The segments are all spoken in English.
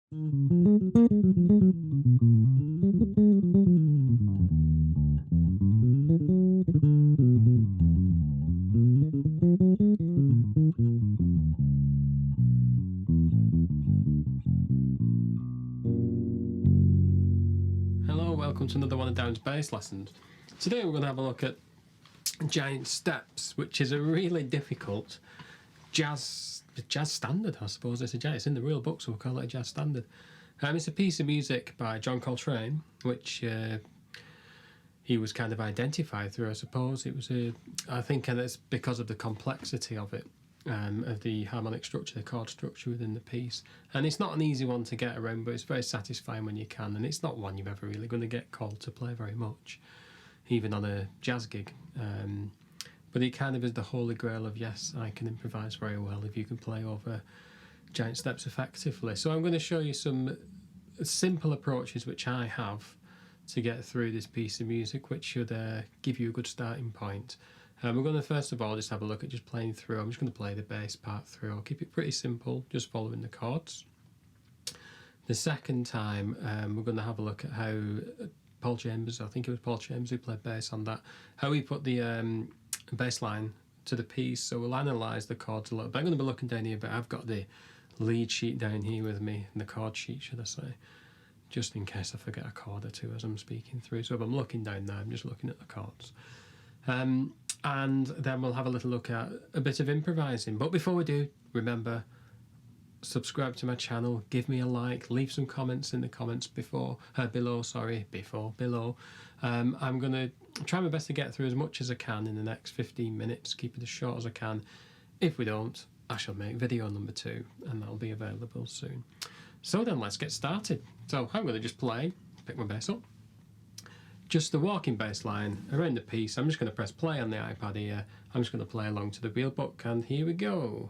Hello, welcome to another one of Darren's bass lessons. Today we're going to have a look at giant steps, which is a really difficult jazz standard, I suppose. It's in the real book, so we'll call it a jazz standard. It's a piece of music by John Coltrane, which he was kind of identified through, I suppose. It was I think, and it's because of the complexity of it, of the harmonic structure, the chord structure within the piece. And it's not an easy one to get around, but it's very satisfying when you can. And it's not one you're ever really going to get called to play very much, even on a jazz gig. But it kind of is the holy grail of, yes, I can improvise very well if you can play over giant steps effectively. So I'm going to show you some simple approaches which I have to get through this piece of music, which should give you a good starting point. We're going to first of all just have a look at just playing through. I'm just going to play the bass part through. I'll keep it pretty simple, just following the chords. The second time we're going to have a look at how Paul Chambers, I think it was Paul Chambers who played bass on that, how he put the bass line to the piece. So we'll analyse the chords a little bit. I'm going to be looking down here, but I've got the lead sheet down here with me, and the chord sheet, should I say, just in case I forget a chord or two as I'm speaking through. So if I'm looking down now, I'm just looking at the chords. And then we'll have a little look at a bit of improvising. But before we do, remember, subscribe to my channel, give me a like, leave some comments in the comments below. I'm going to try my best to get through as much as I can in the next 15 minutes, keep it as short as I can. If we don't, I shall make video number 2, and that'll be available soon. So then let's get started. So I'm going to just pick my bass up, just the walking bass line around the piece. I'm just going to press play on the iPad here. I'm just going to play along to the real book, and here we go.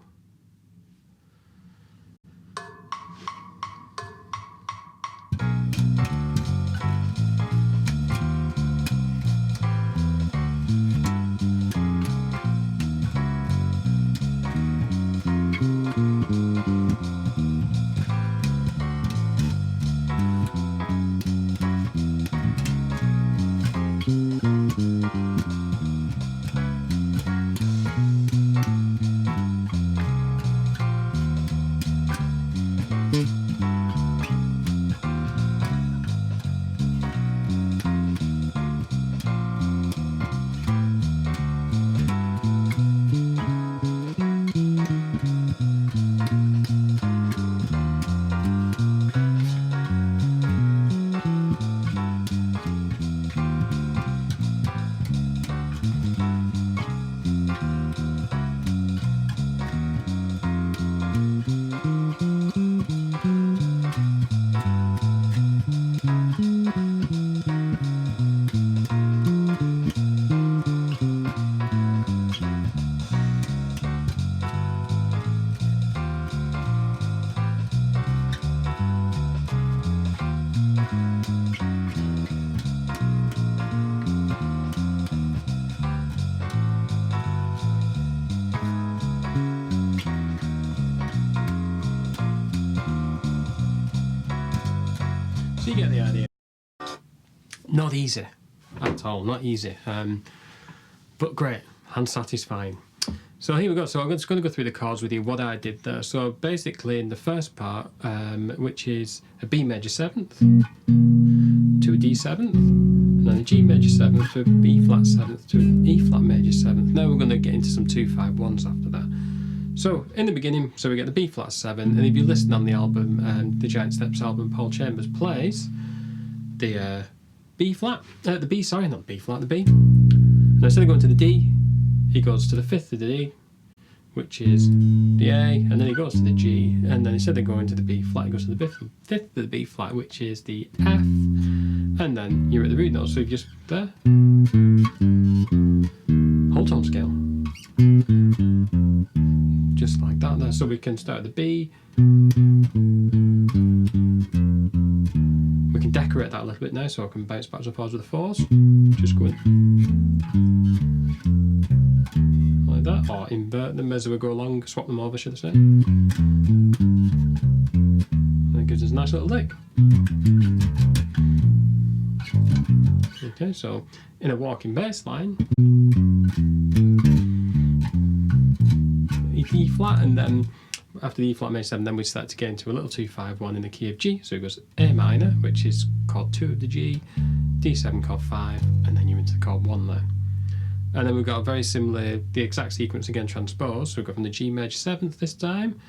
So you get the idea. Not easy at all, not easy, but great and satisfying. So here we go. So I'm just going to go through the chords with you, what I did there. So basically in the first part, which is a B major 7th to a D 7th, and then a G major 7th to a B flat 7th to an E flat major 7th. Now we're going to get into some 2-5-1s after that. So in the beginning, so we get the B flat 7, and if you listen on the album, the Giant Steps album, Paul Chambers plays the B flat, the B, sorry, not B flat, the B. And instead of going to the D, he goes to the 5th of the D, which is the A, and then he goes to the G, and then instead of going to the B flat, he goes to the 5th of the B flat, which is the F, and then you're at the root note, so you just there, whole tone scale, just like that there. So we can start at the B, we can decorate that a little bit now, so I can bounce backwards and forwards with the 4s, just going like that, or invert them as we go along, swap them over, should I say. That gives us nice little lick. Okay, so in a walking bass line, E flat, and then after the E flat major 7, then we start to get into a little 2-5-1 in the key of G. So it goes A minor, which is chord 2 of the G, D7 chord 5, and then you're into the chord 1 there. And then we've got a very similar, the exact sequence again transposed. So we go from the G major 7th this time.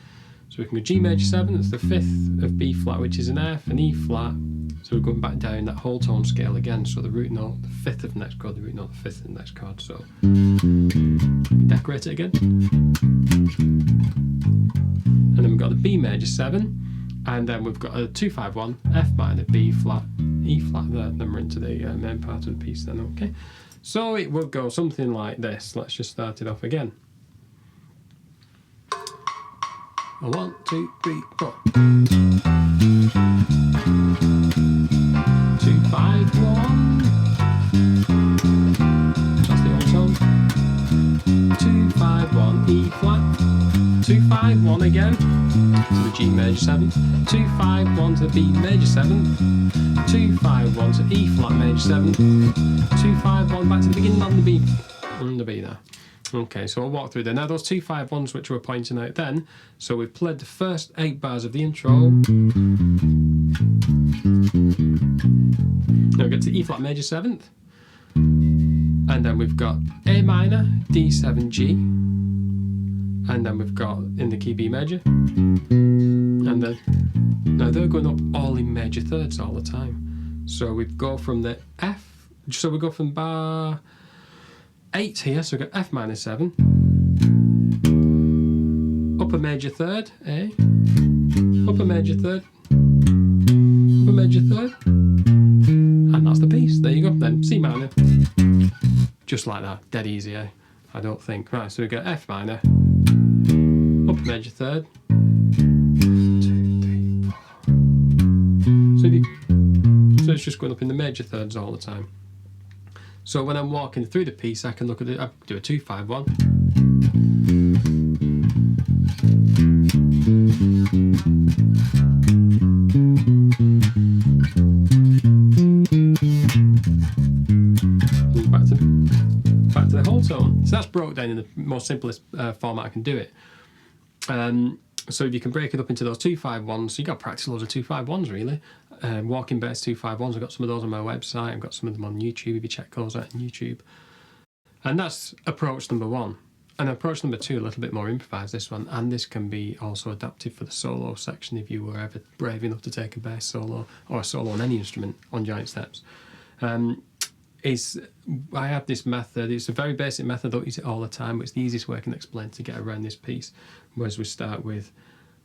So we can go G major 7th, the 5th of B flat, which is an F, and E flat. So we're going back down that whole tone scale again. So the root note, the 5th of the next chord, the root note, the 5th of the next chord. So decorate it again. And then we've got the B major 7, and then we've got a 2-5-1, F minor, B flat, E flat there. Then we're into the main part of the piece then, okay? So it would go something like this. Let's just start it off again. 1, 2, 3, 4. 2-5-1. That's the old tone. 2-5-1, E flat. 2-5-1 again to the G major 7th. 2-5-1 to the B major 7th. 2-5-1 to E flat major 7th. 2-5-1 back to the beginning on the B. On the B there. Okay, so I'll walk through there. Now those 2-5-1s which we were pointing out then, so we've played the first 8 bars of the intro. Now we get to E flat major 7th. And then we've got A minor, D7, G. And then we've got in the key B major. And then, now they're going up all in major thirds all the time. So we go from the F, so we go from bar 8 here, so we've got F minor 7, upper major third, A, upper major third, upper major third, and that's the piece. There you go. Then C minor, just like that, dead easy, eh? I don't think. Right, so we got F minor, upper major third, 2, 3, 4. So it's just going up in the major thirds all the time. So when I'm walking through the piece, I can look at it, I do a 2-5-1. Back to the whole tone. So that's broke down in the most simplest format I can do it. So if you can break it up into those 2-5-1s, so you got to practice loads of 2-5-1s really. Walking bass 2-5-1s, I've got some of those on my website, I've got some of them on YouTube if you check those out on YouTube. And that's approach number 1. And approach number 2, a little bit more improvised, this one, and this can be also adapted for the solo section if you were ever brave enough to take a bass solo or a solo on any instrument on giant steps. I have this method, it's a very basic method, I don't use it all the time, but it's the easiest way I can explain to get around this piece. Whereas we start with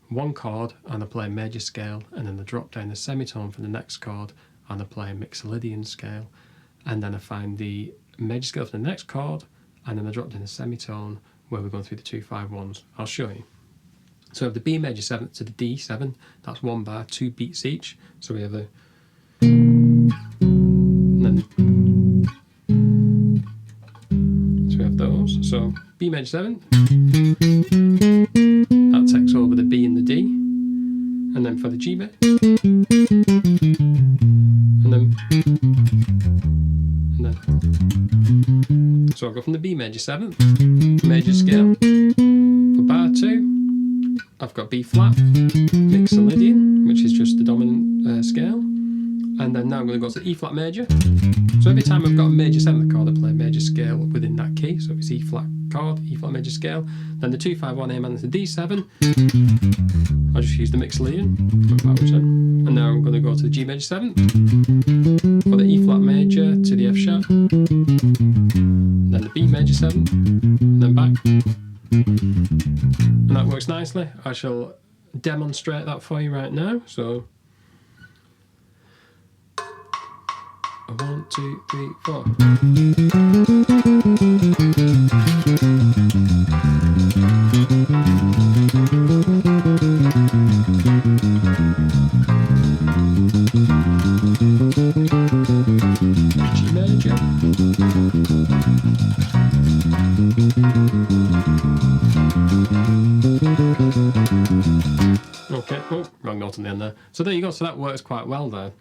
1 chord and I play a major scale, and then I drop down the semitone for the next chord and I play a Mixolydian scale, and then I find the major scale for the next chord, and then I drop down the semitone where we're going through the 2-5-1s. I'll show you. So we have the B major 7th to the D7, that's 1 bar, 2 beats each. So we have the, and then, so we have those. So B major 7th, that takes over the B and the D, and then for the G major, and then, so I'll go from the B major 7th, major scale, for bar 2, I've got B flat, Mixolydian, which is just the dominant scale, and then now I'm going to go to E flat major. So every time I've got a major 7th chord, I play a major scale within that key. So if it's E flat chord, E flat major scale, then the 2-5-1 A minor to D7, I'll just use the Mixolydian, and now I'm going to go to the G major 7th, for the E flat major to the F sharp, then the B major 7th, and then back. And that works nicely. I shall demonstrate that for you right now. So 1, 2, 3, 4. G major. Okay, oh, wrong note on the end there. So So there you go. So that works quite well there.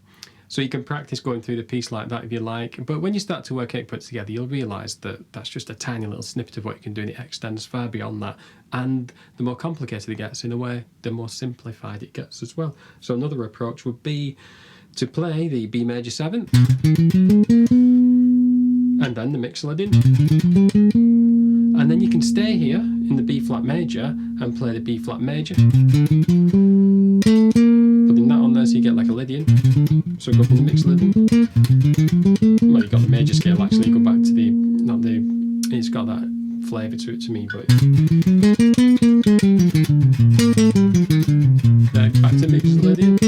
So you can practice going through the piece like that if you like. But when you start to work 8 parts together, you'll realise that that's just a tiny little snippet of what you can do, and it extends far beyond that. And the more complicated it gets, in a way, the more simplified it gets as well. So another approach would be to play the B major 7th, and then the Mixolydian. And then you can stay here in the B flat major and play the B flat major. Putting that on there so you get like a Lydian. So go from the Mixolydian. Well, you got the major scale actually, go back to the, not the, it's got that flavour to it to me, but back to Mixolydian.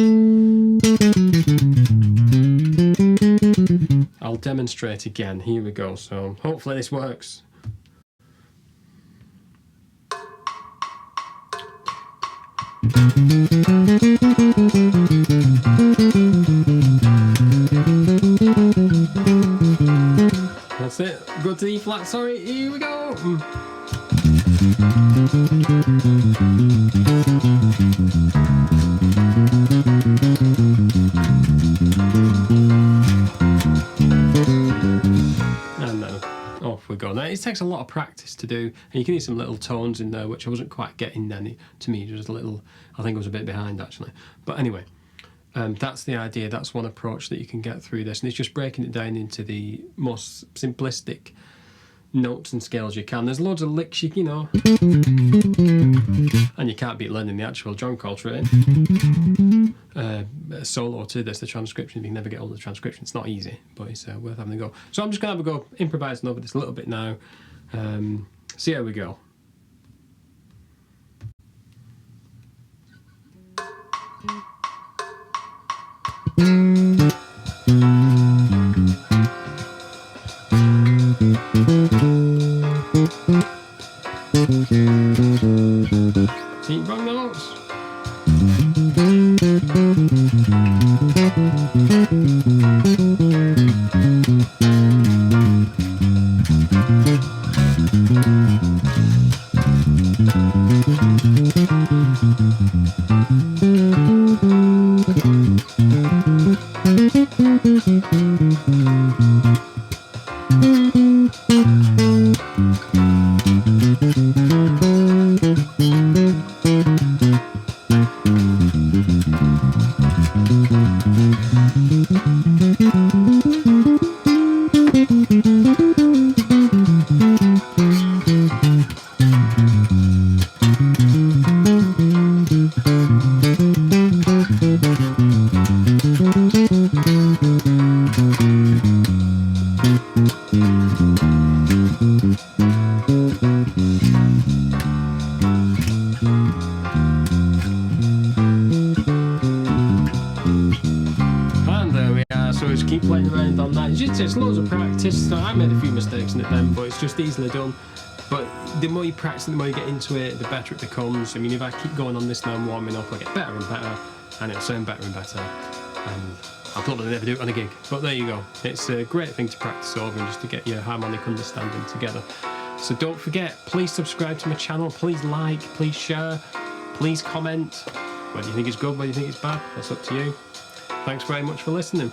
I'll demonstrate again. Here we go. So hopefully this works. That's it. Go to E flat. Sorry. Here we go. And then off we go. Now it takes a lot of practice to do, and you can hear some little tones in there which I wasn't quite getting then. To me, just a little. I think I was a bit behind actually. But anyway. That's the idea. That's one approach that you can get through this, and it's just breaking it down into the most simplistic notes and scales you can. There's loads of licks, you know, and you can't beat learning the actual John Coltrane solo to this. The transcription, you can never get all the transcription. It's not easy, but it's worth having a go. So I'm just gonna have a go improvising over this a little bit now. See how we go. See, wrong notes. So just keep playing around on that. It just takes loads of practice. So I made a few mistakes in it then, but it's just easily done. But the more you practice, the more you get into it, the better it becomes. I mean, if I keep going on this now and warming up, I get better and better, and it'll sound better and better. And I thought I'd never do it on a gig, but there you go. It's a great thing to practice over and just to get your harmonic understanding together. So don't forget, please subscribe to my channel, please like, please share, please comment. Whether you think it's good, whether you think it's bad, that's up to you. Thanks very much for listening.